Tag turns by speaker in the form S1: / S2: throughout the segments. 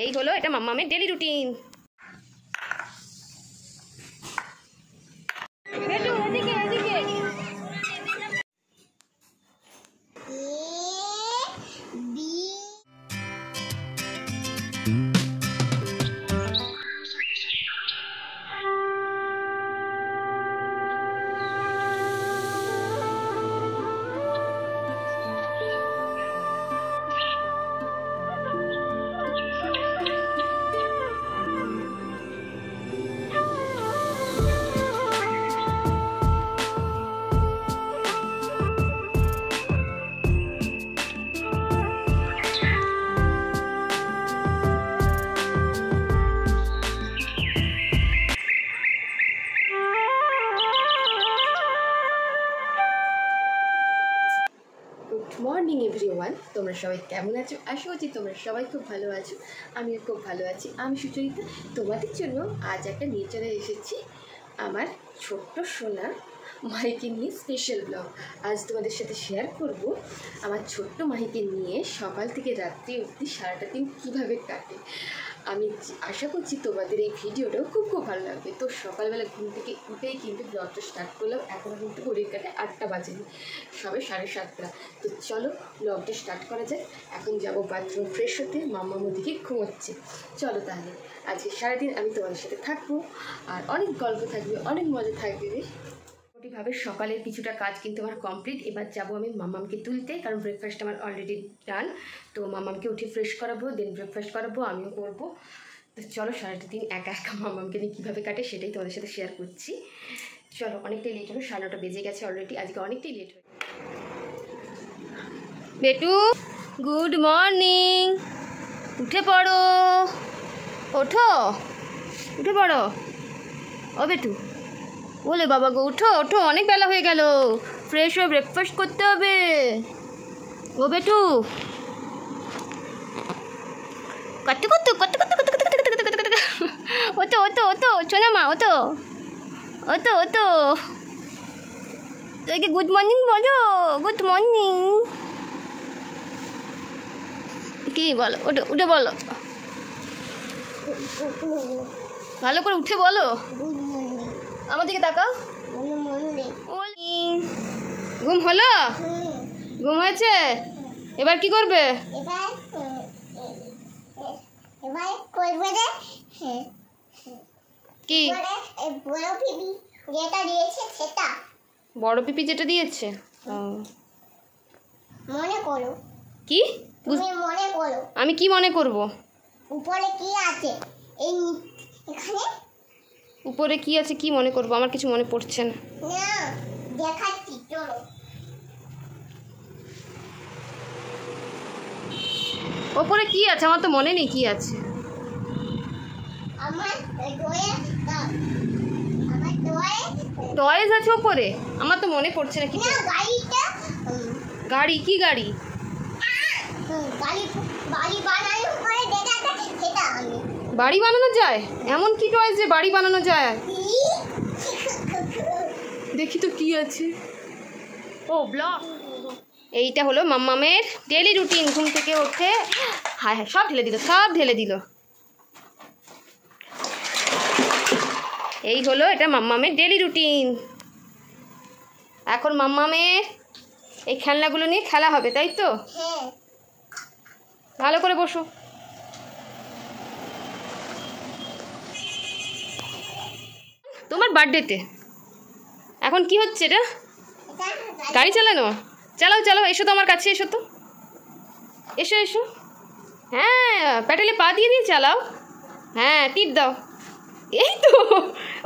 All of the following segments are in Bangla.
S1: এই হলো এটা মাম্মামের ডেলি রুটিন। মর্নিং এভরিওয়ান, তোমরা সবাই কেমন আছো? আশা করছি তোমরা সবাই খুব ভালো আছো। আমিও খুব ভালো আছি। আমি সুচরিতা, তোমাদের জন্য আজ একটা নিয়ে চলে এসেছি আমার ছোট্ট সোনা মাহিকে নিয়ে স্পেশাল ব্লগ। আজ তোমাদের সাথে শেয়ার করব আমার ছোট্ট মাহিকে নিয়ে সকাল থেকে রাত্রি অবধি সারাটা দিন কীভাবে কাটে। আমি আশা করছি তোমাদের এই ভিডিওটাও খুব ভালো লাগবে। তো সকালবেলা ঘুম থেকে উঠেই কিন্তু ব্লগটা স্টার্ট করলাম। এখনও কিন্তু ঘড়ির কাটে 8টা বাজেনি, সবে 7:30। তো চলো ব্লগটা স্টার্ট করা যায়। এখন যাবো বাথরুম ফ্রেশ হতে, মাম্মাম ওদিকে ঘুমোচ্ছে। চলো তাহলে আজকে সারাদিন আমি তোমাদের সাথে থাকবো, আর অনেক গল্প থাকবে, অনেক মজা থাকবে। মোটামুটিভাবে সকালের কিছুটা কাজ কিন্তু আমার কমপ্লিট। এবার যাবো আমি মাম্মামকে তুলতে, কারণ ব্রেকফাস্ট আমার অলরেডি ডান। তো মাম্মামকে উঠে ফ্রেশ করাবো, দেন ব্রেকফাস্ট করাবো, আমিও করবো। তো চলো সারাটা দিন একা একা মাম্মামকে নিয়ে কীভাবে কাটে সেটাই তোমাদের সাথে শেয়ার করছি। চলো, অনেকটাই লেট হলো, 9:30 বেজে গেছে অলরেডি। আজকে অনেকটাই লেট হয়ে। বেটু, গুড মর্নিং, উঠে পড়ো, ওঠো, উঠে পড়ো। ও বেটু, বলে বাবা গো, উঠো ওঠো, অনেক বেলা হয়ে গেল, ফ্রেশ হয়ে ব্রেকফাস্ট করতে হবে। ও বেটু, কত কত কত কত কত কত কত কত কত ওতো ওতো ওতো চলো মা, ওতো ওতো ওতো। তোকে গুড মর্নিং বলো, গুড মর্নিং। কি বলো, ওঠো, উঠে বলো, ভালো করে উঠে বলো। আমার দিকে তাকাও। ঘুম হলো? ঘুম হয়েছে? এবার কি করবে? কি বড় পিপি যেটা দিয়েছে
S2: মনে করো।
S1: কি
S2: মনে করো?
S1: আমি কি মনে করব?
S2: উপরে কি আছে? এই এখানে
S1: উপরে কি আছে কি মনে করব? আমার কিছু মনে পড়ছে না।
S2: না, দেখাচ্ছি, চলো।
S1: উপরে কি আছে আমার তো মনে নেই কি আছে।
S2: আমার
S1: টয়েস আছে উপরে, আমার তো মনে পড়ছে না কিছু।
S2: গাড়িটা,
S1: গাড়ি? কি গাড়ি?
S2: বাড়ি বানানো করে দেখাতে, সেটা আমি।
S1: বাড়ি বানানো যায়? এমন কি টয়েস যে বাড়ি বানানো যায়? দেখি তো কি আছে। ও ব্লক। এইটা হলো মাম্মামের ডেলি রুটিন। ঘুম থেকে ওঠে, হ্যাঁ হ্যাঁ সব ঢেলে দিল, সব ঢেলে দিল। এই হলো এটা মাম্মামের ডেলি রুটিন। এখন মাম্মামের এই খেলনাগুলো নিয়ে খেলা হবে, তাই তো?
S2: হ্যাঁ।
S1: ভালো করে বসো। তোমার বার্থডেতে এখন কি হচ্ছে? এটা গাড়ি চালানো? চালাও চালাও, এসো তো আমার কাছে, এসো তো, এসো এসো। হ্যাঁ, প্যাডেলে পা দিয়ে দিয়ে চালাও। হ্যাঁ, টিপ দাও। এই তো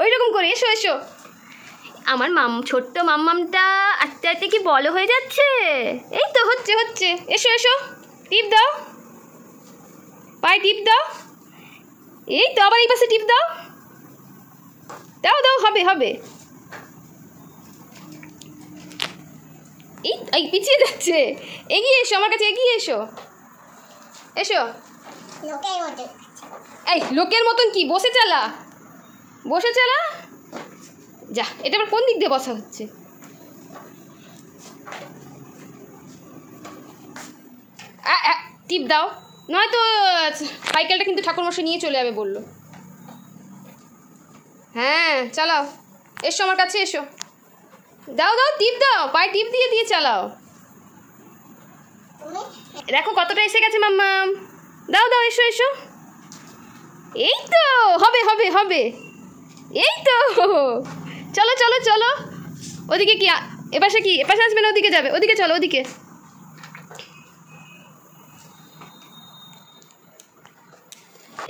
S1: ওই রকম করে, এসো এসো। আমার ছোট্ট মাম্মামটা আস্তে আস্তে কি বড় হয়ে যাচ্ছে। এই তো হচ্ছে হচ্ছে, এসো এসো, টিপ দাও, পায়ে টিপ দাও। এই তো আবার এই পাশে টিপ দাও, দাও দাও, হবে হবে। এই পিছিয়ে যাচ্ছে, এগিয়ে এসো আমার কাছে, এগিয়ে এসো, এসো। এই লোকের মতন কি, বসে চালা, বসে চালা। যা, এটা আবার কোন দিক দিয়ে বসা হচ্ছে? টিপ দাও,
S3: নয়তো সাইকেলটা কিন্তু ঠাকুরমশাই নিয়ে চলে যাবে বললো। হ্যাঁ চালাও, এসো আমার কাছে এসো, দাও দাও টিপ দাও, পায়ে টিপ দিয়ে দিয়ে চালাও। দেখো কতটা এসে গেছে মাম্মাম, দাও দাও এসো এসো, এই তো হবে হবে হবে, এই তো চলো চলো চলো। ওদিকে কি এপাশে কি এপাশে আসবে না ওদিকে যাবে? ওদিকে চলো ওদিকে।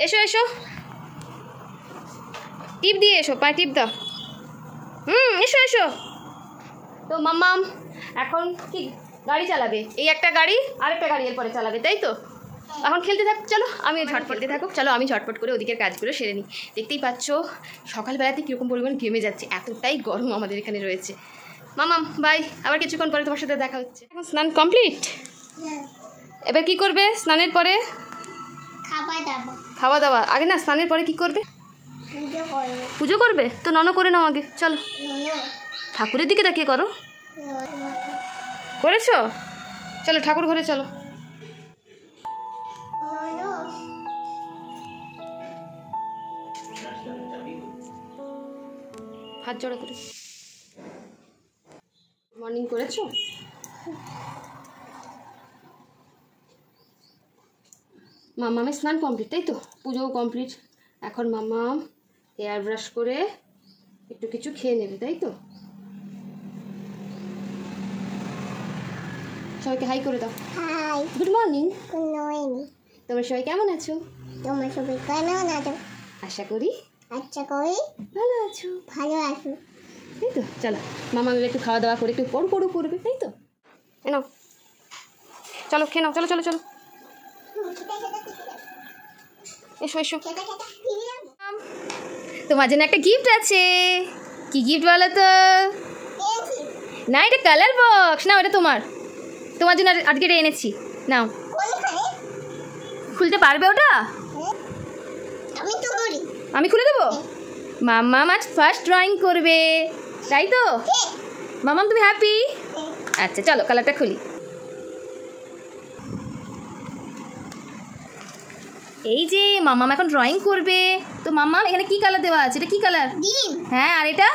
S3: এসো এসো, টিপ দিয়ে এসো, পায়ে টিপ দাও। এসো এসো। তো মাম্মাম এখন কি গাড়ি চালাবে? এই একটা গাড়ি আরেকটা গাড়ি এরপরে চালাবে, তাই তো? এখন খেলতে থাক, চলো আমিও ঝটপটতে থাকুক, চলো আমি ঝটপট করে ওদিকের কাজগুলো সেরে নিই। দেখতেই পাচ্ছ সকালবেলাতে কীরকম পরিমাণ ঘেমে যাচ্ছে, এতটাই গরম আমাদের এখানে রয়েছে। মামাম বাই, আবার কিছুক্ষণ পরে তোমার সাথে দেখা হচ্ছে। এখন স্নান কমপ্লিট, এবার কি করবে স্নানের পরে? খাওয়া দাওয়া আগে না, স্নানের পরে কি করবে? পুজো করবে? তো নন করে নাও আগে, চলো ঠাকুরের দিকে তাকিয়ে করো। করেছো? চলো ঠাকুর ঘরে চলো। হাত জোড়া করে মর্নিং করেছো? মামামের স্নান কমপ্লিট, তাই তো? পুজোও কমপ্লিট। এখন মামাম হেয়ার ব্রাশ করে একটু কিছু খেয়ে নেবে, তাই তো? সবাইকে হাই করে দাও।
S2: Hi,
S3: good morning.
S2: Good morning.
S3: তোমরা সবাই কেমন আছো?
S2: তোমরা সবাই কেমন আছো?
S3: আশা করি
S2: আচ্ছা কই
S3: ভালো আছো।
S2: ভালো আছো।
S3: তাই তো, চলো মামামের একটু খাওয়া দাওয়া করে একটু পড় পড়ো করবে, তাই তো? এনো চলো খেয়ে নাও, চলো চলো চলো এসো এসো। তোমার জন্য একটা গিফট আছে। কি গিফট বলো তো? না এটা কালার বক্স, না ওটা তোমার জন্য আজকে এটা এনেছি, নাও। খুলতে পারবে ওটা? আমি খুলে দেবো। মাম্মাম আজ ফার্স্ট ড্রয়িং করবে, তাই তো? মাম্মাম তুমি হ্যাপি? আচ্ছা চলো কালারটা খুলি। এই যে মাম্মাম এখন ড্রয়িং করবে। তো মাম্মাম এখানে কি কালার দেওয়া আছে? এটা কি কালার? হ্যাঁ, আর এটা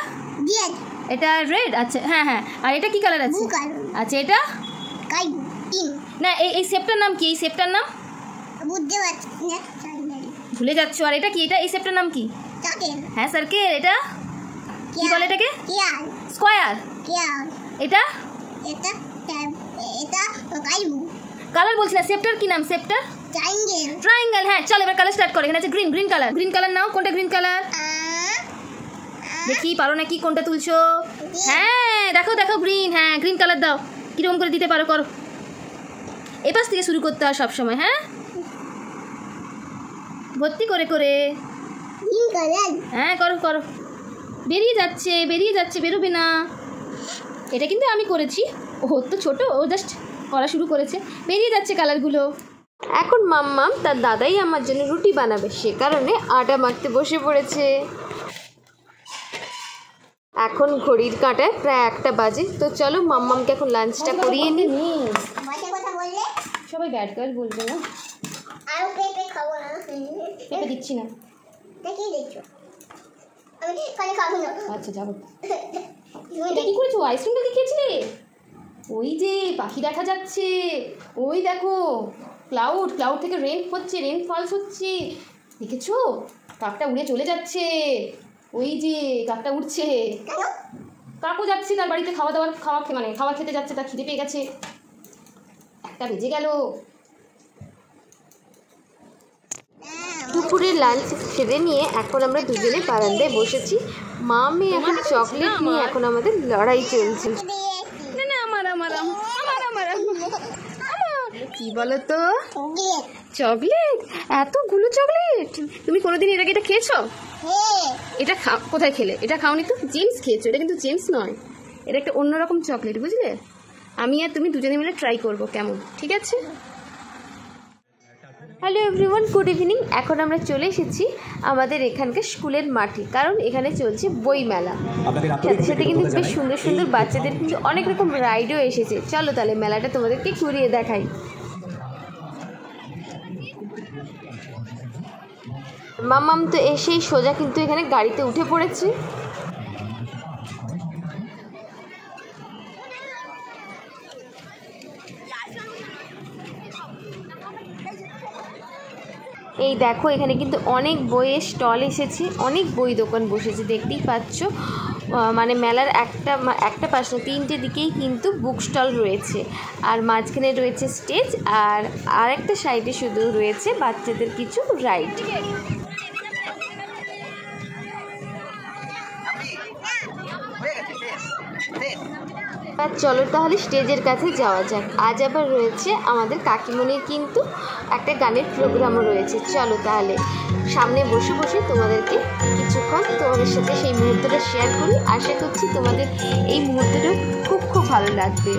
S3: এটা রেড। আচ্ছা হ্যাঁ হ্যাঁ, আর এটা কি কালার আছে? আচ্ছা এটা না, এই শেপটার নাম কি? এই শেপটার নাম ভুলে যাচ্ছ। আর এটা কি? এটা এই শেপটার নাম কি? হ্যাঁ সার্কেল। এটা কি বলে এটাকে? স্কোয়ার। এটা কালার বলছি না, শেপটার কি নাম? শেপটার ট্রায়াঙ্গেল। হ্যাঁ চলো এবার কালার স্টার্ট করো। এখানে আছে গ্রিন কালার। গ্রিন কালার নাও। কোনটা গ্রিন কালার? দেখি পারো নাকি, কোনটা তুলছো? হ্যাঁ দেখো দেখো গ্রিন। হ্যাঁ গ্রিন কালার দাও, কিরকম করে দিতে পারো করো। এপাশ থেকে শুরু করতে হয় সবসময়। হ্যাঁ ভর্তি করে করে। হ্যাঁ করো করো। বেরিয়ে যাচ্ছে বেরোবে না। এটা কিন্তু আমি করেছি, ও তো ছোট, ও জাস্ট করা শুরু করেছে। বেরিয়ে যাচ্ছে কালারগুলো। এখন মাম্মাম তার দাদাই আমার জন্য রুটি বানাবে, সে কারণে আটা মাখতে বসে পড়েছে। এখন ঘড়ির কাঁটায় প্রায় 1টা বাজে। তো চলো মাম্মামকে এখন লাঞ্চটা করিয়ে নিই। সবাই ব্যাড গার্ল বলবে না। পেঁপে দিচ্ছি না। আচ্ছা যাবো। এটা কি করেছো? আইসক্রিমটা কি খেয়েছিলে? ওই যে পাখি দেখা যাচ্ছে, ওই দেখো ক্লাউড থেকে রেন ফলস হচ্ছে, দেখেছো? কাকটা উড়ে চলে যাচ্ছে। ওই যে কাকটা উড়ছে। কাকু যাচ্ছে তার বাড়িতে খাওয়া খেতে যাচ্ছে, তার খিদে পেয়ে গেছে। 1টা বেজে গেল। দুপুরের লাঞ্চ সেরে নিয়ে এখন আমরা দুজনে বারান্দায় বসেছি। মা মেয়ে এখন চকলেট নিয়ে এখন আমাদের লড়াই চলছে। না না আমার কি বলো তো? চকলেট? এতগুলো চকলেট? তুমি কোনোদিন এর আগে এটা খেয়েছো? এটা কোথায় খেলে? এটা খাওনি তো, জেমস খেয়েছো। এটা কিন্তু জেমস নয়, এটা একটা অন্যরকম চকলেট, বুঝলে? আমি আর তুমি দুজনে মিলে ট্রাই করবো, কেমন? ঠিক আছে। Hello everyone, good evening. এখন আমরা চলে এসেছি আমাদের এখানকার স্কুলের মাঠে, কারণ এখানে চলছে বই মেলা। সাথে সাথে কিন্তু বেশ সুন্দর সুন্দর বাচ্চাদের কিন্তু অনেক রকম রাইডও এসেছে। চলো তাহলে মেলাটা তোমাদেরকে ঘুরিয়ে দেখাই। মামাম তো এসেই সোজা কিন্তু এখানে গাড়িতে উঠে পড়েছে। এই দেখো এখানে কিন্তু অনেক বইয়ের স্টল এসেছে, অনেক বই দোকান বসেছে, দেখতেই পাচ্ছ। মানে মেলার একটা পাশে 3টে দিকেই কিন্তু বুক স্টল রয়েছে, আর মাঝখানে রয়েছে স্টেজ, আর আরেকটা সাইডে শুধু রয়েছে বাচ্চাদের কিছু রাইড। চলো তাহলে স্টেজের কাছে যাওয়া যাক। আজ আবার রয়েছে আমাদের কাকিমণির কিন্তু একটা গানের প্রোগ্রামও রয়েছে। চলো তাহলে সামনে বসে বসে তোমাদেরকে কিছুক্ষণ তোমাদের সাথে সেই মুহূর্তটা শেয়ার করি। আশা করছি তোমাদের এই মুহূর্তটা খুব খুব ভালো লাগবে।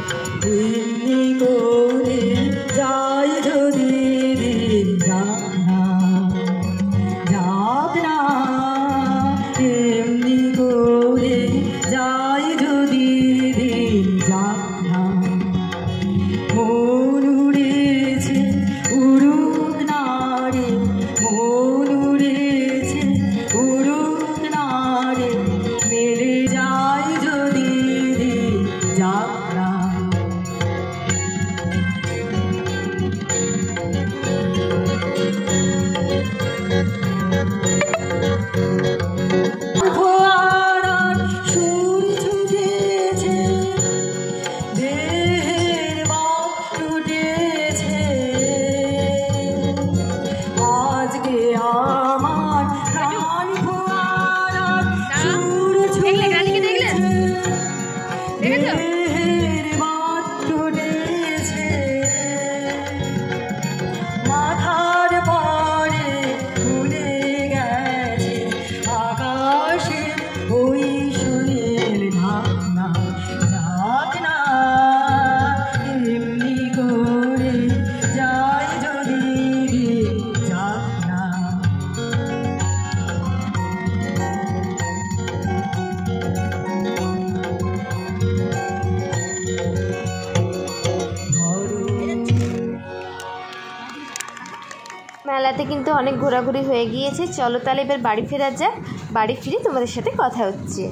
S3: মেলাতে কিন্তু অনেক ঘোরাঘুরি হয়ে গিয়েছে। চলো তাহলে এবার বাড়ি ফেরা যাক। বাড়ি ফিরে তোমাদের সাথে কথা হচ্ছে।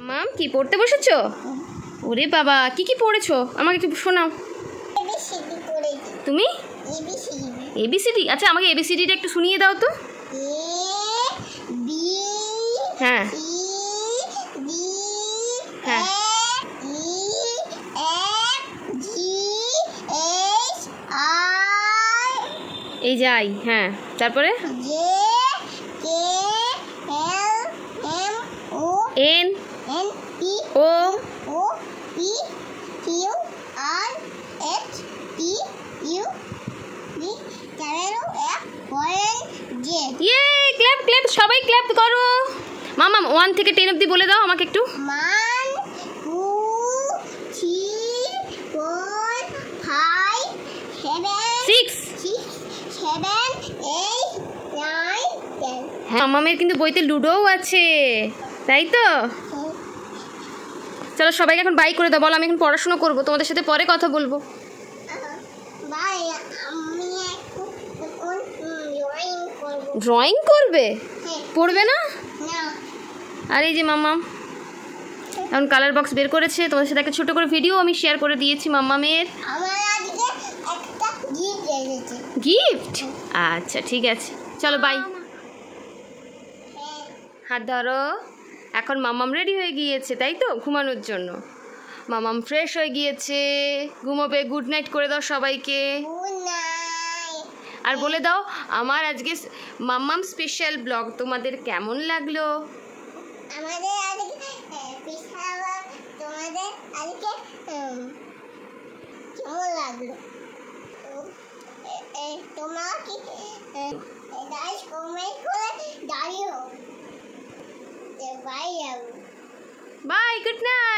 S3: মাম কি পড়তে বসেছো? ওরে বাবা, কি কি পড়েছো আমাকে একটু শোনাও। তুমি এবিসিডি? আচ্ছা আমাকে এবিসিডিটা একটু শুনিয়ে দাও তো। হ্যাঁ হ্যাঁ এই যাই। হ্যাঁ তারপরে এন ও ইয়ে ক্ল্যাপ ক্ল্যাপ, সবাই ক্ল্যাপ করো। মামা 1 থেকে 10 অবধি বলে দাও আমাকে একটু।
S2: 1 2 3 4 5 7 8 9 10।
S3: হ্যাঁ মামামের কিন্তু বইতে লুডোও আছে, তাই তো? চলো সবাইকে এখন বাই করে দাও, বলো আমি এখন পড়াশোনা করবো, তোমাদের সাথে পরে কথা বলবো। ড্রয়িং করবে? পড়বে না? আর এই যে মাম্মাম এখন কালার বক্স বের করেছে, তোমাদের সাথে একটা ছোট করে ভিডিও আমি শেয়ার করে দিয়েছি মাম্মামের। গিফট? আচ্ছা ঠিক আছে, চলো বাই। হাত ধরো। এখন মাম্মাম রেডি হয়ে গিয়েছে, তাই তো, ঘুমানোর জন্য। মাম্মাম ফ্রেশ হয়ে গিয়েছে, ঘুমোবে। গুড নাইট করে দাও সবাইকে। আর বলে দাও আমার আজকে মাম্মাম স্পেশাল ব্লগ তোমাদের কেমন লাগলো?
S2: আমাদের আজকে তোমাদের আজকে কেমন লাগলো? তোমরা কি গাইস কমেন্ট করে জানিও। Bye,
S3: bye, good night.